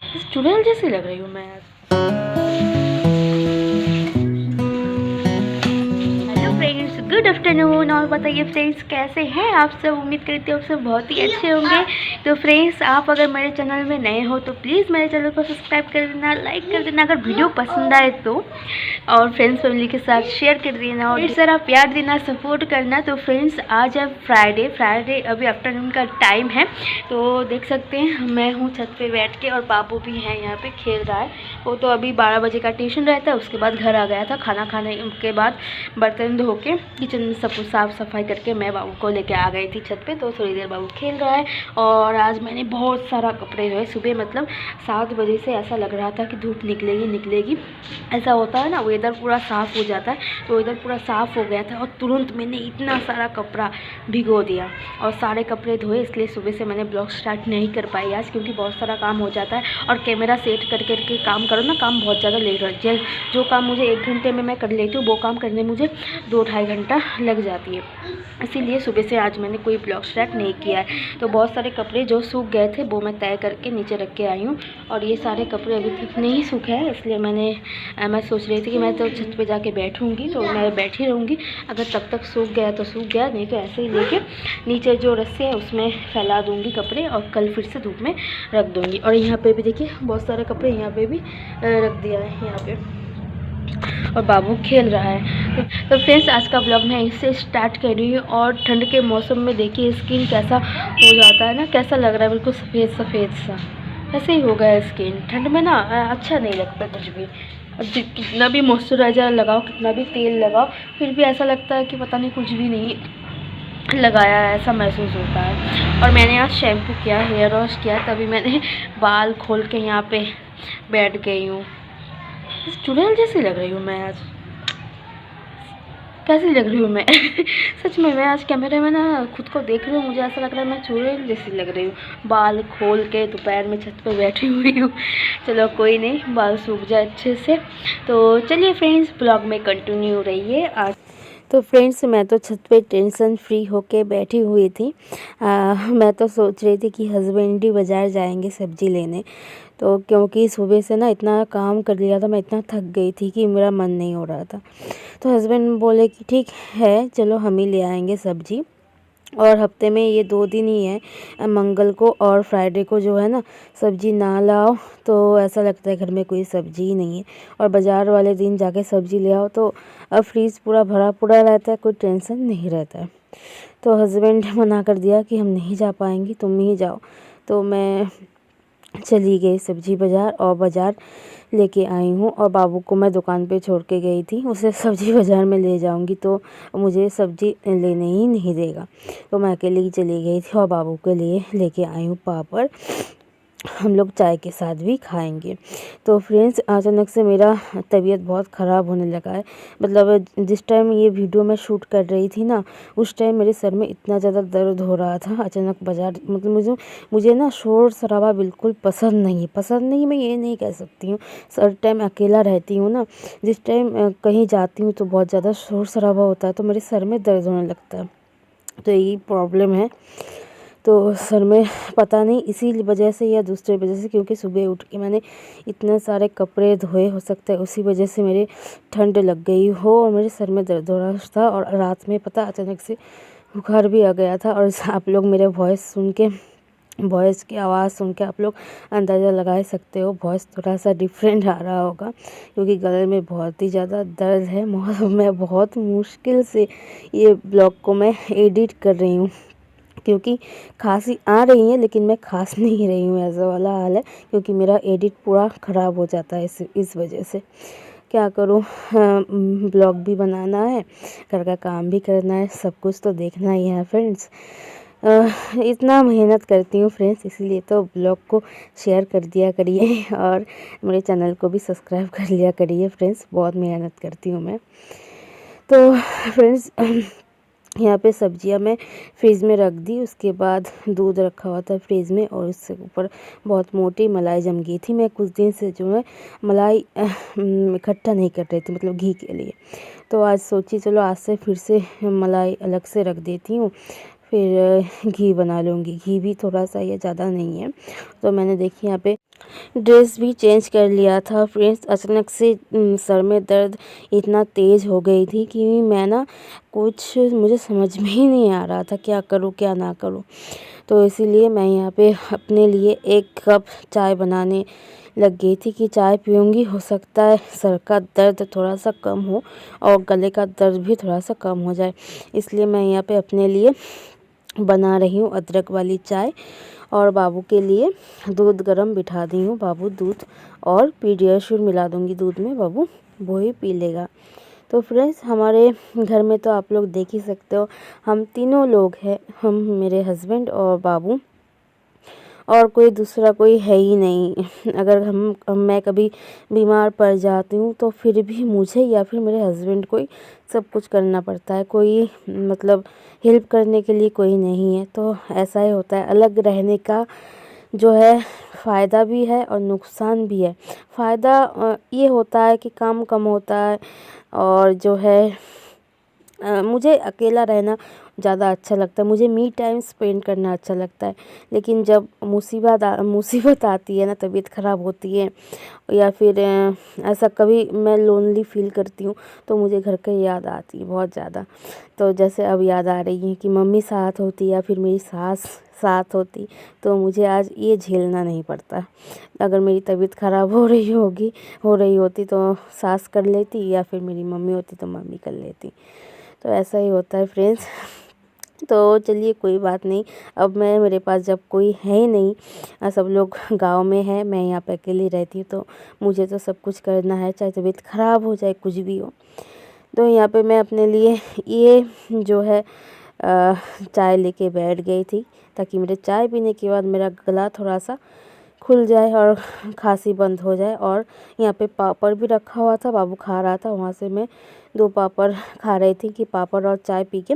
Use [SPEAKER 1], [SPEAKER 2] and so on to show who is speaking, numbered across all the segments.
[SPEAKER 1] चुड़ैल जैसी लग रही हूँ मैं आज। Hello friends, good afternoon. और बताइए फ्रेंड्स, कैसे हैं आप सब? उम्मीद करती हूँ आप सब बहुत ही अच्छे होंगे। तो फ्रेंड्स, आप अगर मेरे चैनल में नए हो तो प्लीज़ मेरे चैनल को सब्सक्राइब कर देना, लाइक कर देना अगर वीडियो पसंद आए तो, और फ्रेंड्स फैमिली के साथ शेयर कर देना और सर आप प्यार देना, सपोर्ट करना। तो फ्रेंड्स, आज है फ्राइडे अभी आफ्टरनून का टाइम है। तो देख सकते हैं मैं हूँ छत पे बैठ के और बाबू भी है यहाँ पे खेल रहा है। वो तो अभी 12 बजे का ट्यूशन रहता है, उसके बाद घर आ गया था। खाना खाने के बाद बर्तन धो के किचन में सब कुछ साफ़ सफाई करके मैं बाबू को लेके आ गई थी छत पे। तो थोड़ी देर बाबू खेल रहा है। और आज मैंने बहुत सारा कपड़े धोए सुबह, मतलब 7 बजे से ऐसा लग रहा था कि धूप निकलेगी। ऐसा होता है ना, वेदर पूरा साफ़ हो जाता है। तो वेदर पूरा साफ़ हो गया था और तुरंत मैंने इतना सारा कपड़ा भिगो दिया और सारे कपड़े धोए। इसलिए सुबह से मैंने ब्लॉग स्टार्ट नहीं कर पाई आज, क्योंकि बहुत सारा काम हो जाता है। और कैमरा सेट कर करके काम करो ना, काम बहुत ज़्यादा लेट हो जाए। जो काम मुझे 1 घंटे में मैं कर लेती हूँ, वो काम करने मुझे 2-2.5 घंटा लग जाती है। इसीलिए सुबह से आज मैंने कोई ब्लॉग स्टार्ट नहीं किया है। तो बहुत सारे कपड़े जो सूख गए थे वो मैं तय करके नीचे रख के आई हूँ। और ये सारे कपड़े अभी तक नहीं सूखे हैं, इसलिए मैं सोच रही थी कि मैं तो छत पे जाके बैठूँगी, तो मैं बैठी रहूँगी। अगर तब तक सूख गया तो सूख गया, नहीं तो ऐसे ही लेके नीचे जो रस्सी है उसमें फैला दूँगी कपड़े और कल फिर से धूप में रख दूँगी। और यहाँ पे भी देखिए बहुत सारे कपड़े यहाँ पे भी रख दिया है यहाँ पे, और बाबू खेल रहा है। तो फ्रेंड्स, आज का ब्लॉग मैं इससे स्टार्ट कर रही हूँ। और ठंड के मौसम में देखिए स्किन कैसा हो जाता है ना, कैसा लग रहा है, बिल्कुल सफ़ेद सफ़ेद सा ऐसे ही हो गया है स्किन। ठंड में ना अच्छा नहीं लगता कुछ भी। अब कितना भी मॉइस्चराइज़र लगाओ, कितना भी तेल लगाओ, फिर भी ऐसा लगता है कि पता नहीं कुछ भी नहीं लगाया है, ऐसा महसूस होता है। और मैंने आज शैम्पू किया, हेयर वॉश किया, तभी मैंने बाल खोल के यहाँ पे बैठ गई हूँ। चुड़ैल जैसी लग रही हूँ मैं आज। कैसी लग रही हूँ मैं? सच में मैं आज कैमरे में ना खुद को देख रही हूँ, मुझे ऐसा लग रहा है मैं चुड़ैल जैसी लग रही हूँ। बाल खोल के दोपहर में छत पे बैठी हुई हूँ। चलो कोई नहीं, बाल सूख जाए अच्छे से। तो चलिए फ्रेंड्स, ब्लॉग में कंटिन्यू रहिए आज। तो फ्रेंड्स, मैं तो छत पे टेंशन फ्री होके बैठी हुई थी। मैं तो सोच रही थी कि हस्बैंड ही बाज़ार जाएंगे सब्ज़ी लेने। तो क्योंकि सुबह से ना इतना काम कर लिया था, मैं इतना थक गई थी कि मेरा मन नहीं हो रहा था। तो हस्बैंड बोले कि ठीक है चलो हम ही ले आएंगे सब्ज़ी। और हफ्ते में ये 2 दिन ही है, मंगल को और फ्राइडे को जो है ना, सब्ज़ी ना लाओ तो ऐसा लगता है घर में कोई सब्ज़ी ही नहीं है। और बाज़ार वाले दिन जाके सब्ज़ी ले आओ तो फ्रीज़ पूरा भरा पूरा रहता है, कोई टेंशन नहीं रहता है। तो हस्बैंड मना कर दिया कि हम नहीं जा पाएंगे, तुम ही जाओ। तो मैं चली गई सब्ज़ी बाज़ार और बाज़ार लेके आई हूँ। और बाबू को मैं दुकान पे छोड़ के गई थी, उसे सब्ज़ी बाज़ार में ले जाऊँगी तो मुझे सब्ज़ी लेने ही नहीं देगा। तो मैं अकेले ही चली गई थी और बाबू के लिए लेके आई हूँ पापड़, हम लोग चाय के साथ भी खाएंगे। तो फ्रेंड्स, अचानक से मेरा तबीयत बहुत ख़राब होने लगा है। मतलब जिस टाइम ये वीडियो मैं शूट कर रही थी ना, उस टाइम मेरे सर में इतना ज़्यादा दर्द हो रहा था। अचानक बाज़ार, मतलब मुझे ना शोर शराबा बिल्कुल पसंद नहीं, मैं ये नहीं कह सकती हूँ। हर टाइम अकेला रहती हूँ ना, जिस टाइम कहीं जाती हूँ तो बहुत ज़्यादा शोर शराबा होता है तो मेरे सर में दर्द होने लगता है। तो यही प्रॉब्लम है। तो सर में पता नहीं इसी वजह से या दूसरे वजह से, क्योंकि सुबह उठ के मैंने इतने सारे कपड़े धोए, हो सकता है उसी वजह से मेरे ठंड लग गई हो और मेरे सर में दर्द हो रहा था। और रात में पता अचानक से बुखार भी आ गया था। और आप लोग मेरे वॉइस की आवाज़ सुन के आप लोग अंदाज़ा लगा ही सकते हो, वॉइस थोड़ा सा डिफरेंट आ रहा होगा, क्योंकि गले में बहुत ही ज़्यादा दर्द है। मैं बहुत मुश्किल से ये ब्लॉग को मैं एडिट कर रही हूँ, क्योंकि खांसी आ रही है लेकिन मैं खांस नहीं रही हूँ, ऐसा वाला हाल है। क्योंकि मेरा एडिट पूरा ख़राब हो जाता है इस वजह से। क्या करूँ, ब्लॉग भी बनाना है, घर का काम भी करना है, सब कुछ तो देखना ही है फ्रेंड्स। इतना मेहनत करती हूँ फ्रेंड्स, इसीलिए तो ब्लॉग को शेयर कर दिया करिए और मेरे चैनल को भी सब्सक्राइब कर लिया करिए फ्रेंड्स, बहुत मेहनत करती हूँ मैं। तो फ्रेंड्स, यहाँ पे सब्जियां मैं फ्रिज में रख दी। उसके बाद दूध रखा हुआ था फ्रिज में और उससे ऊपर बहुत मोटी मलाई जम गई थी। मैं कुछ दिन से जो है मलाई इकट्ठा नहीं कर रही थी, मतलब घी के लिए। तो आज सोची चलो आज से फिर से मलाई अलग से रख देती हूँ, फिर घी बना लूँगी। घी भी थोड़ा सा, ये ज़्यादा नहीं है। तो मैंने देखी यहाँ पे ड्रेस भी चेंज कर लिया था फ्रेंड्स। अचानक से सर में दर्द इतना तेज़ हो गई थी कि मैं ना कुछ मुझे समझ में ही नहीं आ रहा था क्या करूँ क्या ना करूँ। तो इसीलिए मैं यहाँ पे अपने लिए 1 कप चाय बनाने लग गई थी कि चाय पीऊँगी, हो सकता है सर का दर्द थोड़ा सा कम हो और गले का दर्द भी थोड़ा सा कम हो जाए। इसलिए मैं यहाँ पे अपने लिए बना रही हूँ अदरक वाली चाय और बाबू के लिए दूध गरम बिठा दी हूँ। बाबू दूध और पीडियाश्योर मिला दूँगी दूध में, बाबू वो ही पी लेगा। तो फ्रेंड्स हमारे घर में तो आप लोग देख ही सकते हो, हम तीनों लोग हैं, हम, मेरे हस्बैंड और बाबू, और कोई दूसरा कोई है ही नहीं। अगर मैं कभी बीमार पड़ जाती हूँ तो फिर भी मुझे या फिर मेरे हस्बैंड को ही सब कुछ करना पड़ता है, कोई मतलब हेल्प करने के लिए कोई नहीं है। तो ऐसा ही होता है, अलग रहने का जो है फ़ायदा भी है और नुकसान भी है। फ़ायदा ये होता है कि काम कम होता है और जो है मुझे अकेला रहना ज़्यादा अच्छा लगता है, मुझे मी टाइम स्पेंड करना अच्छा लगता है। लेकिन जब मुसीबत आती है ना, तबीयत ख़राब होती है या फिर ऐसा कभी मैं लोनली फ़ील करती हूँ तो मुझे घर की याद आती है बहुत ज़्यादा। तो जैसे अब याद आ रही है कि मम्मी साथ होती या फिर मेरी सास साथ होती तो मुझे आज ये झेलना नहीं पड़ता। अगर मेरी तबीयत ख़राब हो रही होती तो सास कर लेती या फिर मेरी मम्मी होती तो मम्मी कर लेती। तो ऐसा ही होता है फ्रेंड्स। तो चलिए कोई बात नहीं, अब मेरे पास जब कोई है ही नहीं, सब लोग गांव में है, मैं यहाँ पे अकेली रहती हूँ, तो मुझे तो सब कुछ करना है, चाहे तबीयत ख़राब हो चाहे कुछ भी हो। तो यहाँ पे मैं अपने लिए ये जो है चाय लेके बैठ गई थी ताकि मेरे चाय पीने के बाद मेरा गला थोड़ा सा खुल जाए और खांसी बंद हो जाए। और यहाँ पे पापड़ भी रखा हुआ था, बाबू खा रहा था, वहाँ से मैं 2 पापड़ खा रही थी कि पापड़ और चाय पी के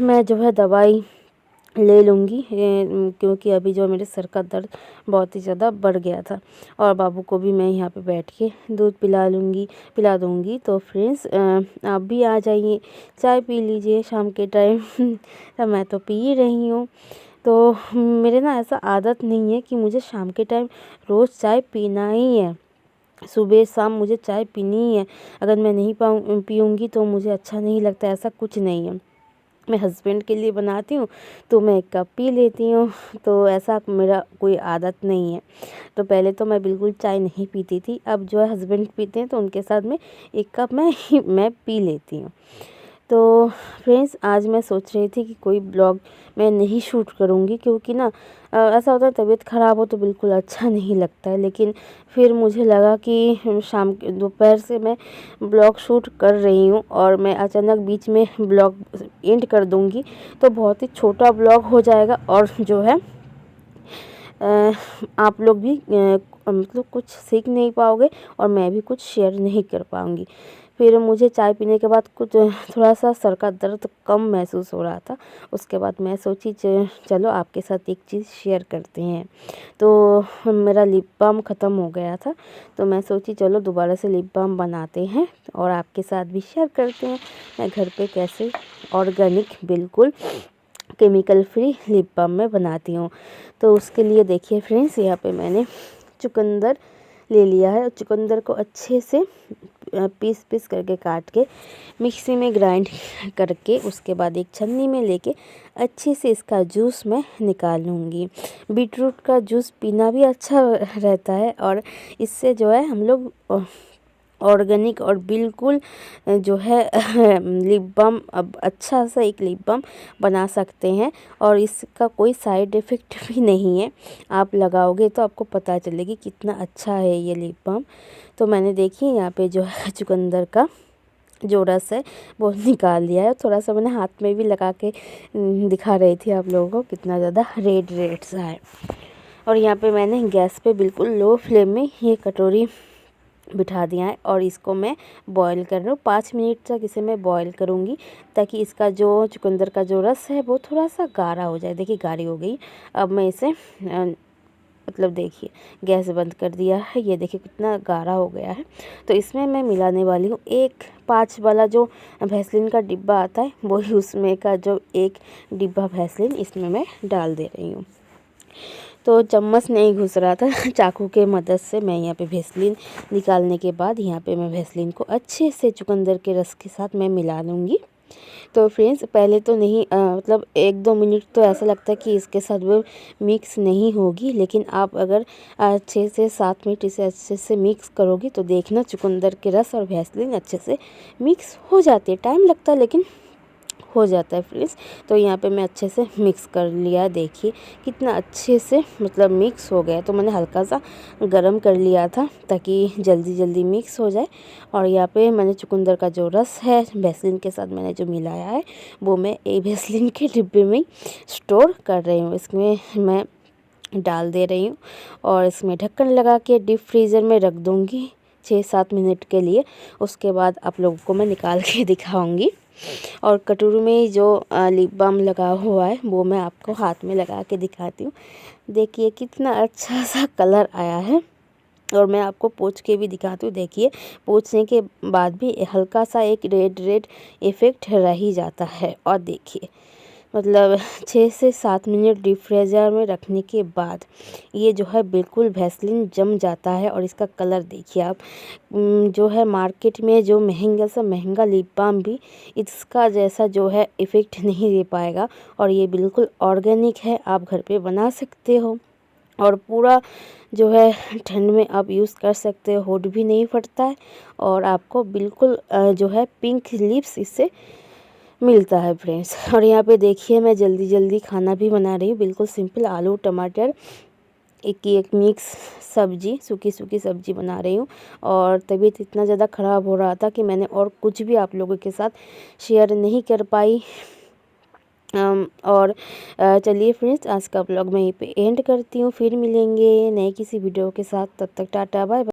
[SPEAKER 1] मैं जो है दवाई ले लूँगी, क्योंकि अभी जो मेरे सर का दर्द बहुत ही ज़्यादा बढ़ गया था। और बाबू को भी मैं यहाँ पे बैठ के दूध पिला दूँगी। तो फ्रेंड्स आप भी आ जाइए, चाय पी लीजिए शाम के टाइम। तो मैं तो पी ही रही हूँ। तो मेरे ना ऐसा आदत नहीं है कि मुझे शाम के टाइम रोज़ चाय पीना ही है, सुबह शाम मुझे चाय पीनी ही है। अगर मैं नहीं पीऊँगी तो मुझे अच्छा नहीं लगता, ऐसा कुछ नहीं है। मैं हस्बैंड के लिए बनाती हूँ तो मैं 1 कप पी लेती हूँ, तो ऐसा मेरा कोई आदत नहीं है। तो पहले तो मैं बिल्कुल चाय नहीं पीती थी, अब जो है हस्बैंड पीते हैं तो उनके साथ में 1 कप मैं पी लेती हूँ। तो फ्रेंड्स आज मैं सोच रही थी कि कोई ब्लॉग मैं नहीं शूट करूँगी, क्योंकि ना ऐसा होता है तबीयत ख़राब हो तो बिल्कुल अच्छा नहीं लगता है। लेकिन फिर मुझे लगा कि दोपहर से मैं ब्लॉग शूट कर रही हूँ और मैं अचानक बीच में ब्लॉग एंड कर दूँगी तो बहुत ही छोटा ब्लॉग हो जाएगा और जो है आप लोग भी मतलब कुछ सीख नहीं पाओगे और मैं भी कुछ शेयर नहीं कर पाऊँगी। फिर मुझे चाय पीने के बाद कुछ थोड़ा सा सर का दर्द कम महसूस हो रहा था। उसके बाद मैं सोची चलो आपके साथ एक चीज़ शेयर करते हैं। तो मेरा लिप बाम ख़त्म हो गया था, तो मैं सोची चलो दोबारा से लिप बाम बनाते हैं और आपके साथ भी शेयर करते हैं मैं घर पे कैसे ऑर्गेनिक बिल्कुल केमिकल फ्री लिप बाम में बनाती हूँ। तो उसके लिए देखिए फ्रेंड्स यहाँ पे मैंने चुकंदर ले लिया है और चुकंदर को अच्छे से पीस करके काट के मिक्सी में ग्राइंड करके उसके बाद एक छन्नी में लेके अच्छे से इसका जूस मैं निकाल लूँगी। बीटरूट का जूस पीना भी अच्छा रहता है और इससे जो है हम लोग ऑर्गेनिक और बिल्कुल जो है लिप बाम अब अच्छा सा एक लिप बाम बना सकते हैं और इसका कोई साइड इफ़ेक्ट भी नहीं है। आप लगाओगे तो आपको पता चलेगी कितना अच्छा है ये लिप बाम। तो मैंने देखिए यहाँ पे जो है चुकंदर का जो रस है वो निकाल लिया है। थोड़ा सा मैंने हाथ में भी लगा के दिखा रही थी आप लोगों को, कितना ज़्यादा रेड सा है। और यहाँ पे मैंने गैस पे बिल्कुल लो फ्लेम में ये कटोरी बिठा दिया है और इसको मैं बॉईल कर रही हूँ। 5 मिनट तक इसे मैं बॉईल करूँगी ताकि इसका जो चुकंदर का जो रस है वो थोड़ा सा गाढ़ा हो जाए। देखिए गाढ़ी हो गई। अब मैं इसे मतलब देखिए गैस बंद कर दिया है, ये देखिए कितना गाढ़ा हो गया है। तो इसमें मैं मिलाने वाली हूँ 1 5 वाला जो भैसलिन का डिब्बा आता है वही उसमें का जो 1 डिब्बा भैसलिन इसमें मैं डाल दे रही हूँ। तो चम्मच नहीं घुस रहा था। चाकू के मदद से मैं यहाँ पे वेस्लिन निकालने के बाद यहाँ पे मैं वेस्लिन को अच्छे से चुकंदर के रस के साथ मैं मिला लूँगी। तो फ्रेंड्स पहले तो नहीं मतलब 1-2 मिनट तो ऐसा लगता है कि इसके साथ वो मिक्स नहीं होगी, लेकिन आप अगर 6 से 7 मिनट इसे अच्छे से मिक्स करोगी तो देखना चुकंदर के रस और वेस्लिन अच्छे से मिक्स हो जाती है। टाइम लगता है लेकिन हो जाता है फ्रेंड्स। तो यहाँ पे मैं अच्छे से मिक्स कर लिया, देखिए कितना अच्छे से मतलब मिक्स हो गया। तो मैंने हल्का सा गरम कर लिया था ताकि जल्दी जल्दी मिक्स हो जाए। और यहाँ पे मैंने चुकंदर का जो रस है वेस्लिन के साथ मैंने जो मिलाया है वो मैं एक वेस्लिन के डिब्बे में स्टोर कर रही हूँ। इसमें मैं डाल दे रही हूँ और इसमें ढक्कन लगा के डीप फ्रीज़र में रख दूँगी 6-7 मिनट के लिए। उसके बाद आप लोगों को मैं निकाल के दिखाऊंगी। और कटोरी में जो लिप बाम लगा हुआ है वो मैं आपको हाथ में लगा के दिखाती हूँ। देखिए कितना अच्छा सा कलर आया है। और मैं आपको पोंछ के भी दिखाती हूँ। देखिए पोंछने के बाद भी हल्का सा एक रेड इफ़ेक्ट रह ही जाता है। और देखिए मतलब 6 से 7 मिनट डीप फ्रीज़र में रखने के बाद ये जो है बिल्कुल वेस्लिन जम जाता है। और इसका कलर देखिए आप, जो है मार्केट में जो महंगा लिप बाम भी इसका जैसा जो है इफ़ेक्ट नहीं दे पाएगा। और ये बिल्कुल ऑर्गेनिक है, आप घर पे बना सकते हो और पूरा जो है ठंड में आप यूज़ कर सकते हो, होठ भी नहीं फटता है और आपको बिल्कुल जो है पिंक लिप्स इससे मिलता है फ्रेंड्स। और यहाँ पे देखिए मैं जल्दी जल्दी खाना भी बना रही हूँ, बिल्कुल सिंपल आलू टमाटर एक मिक्स सब्जी सूखी सब्जी बना रही हूँ। और तबीयत इतना ज़्यादा ख़राब हो रहा था कि मैंने और कुछ भी आप लोगों के साथ शेयर नहीं कर पाई। और चलिए फ्रेंड्स आज का ब्लॉग मैं यहीं पे एंड करती हूँ। फिर मिलेंगे नए किसी वीडियो के साथ, तब तक टाटा बाय बाय।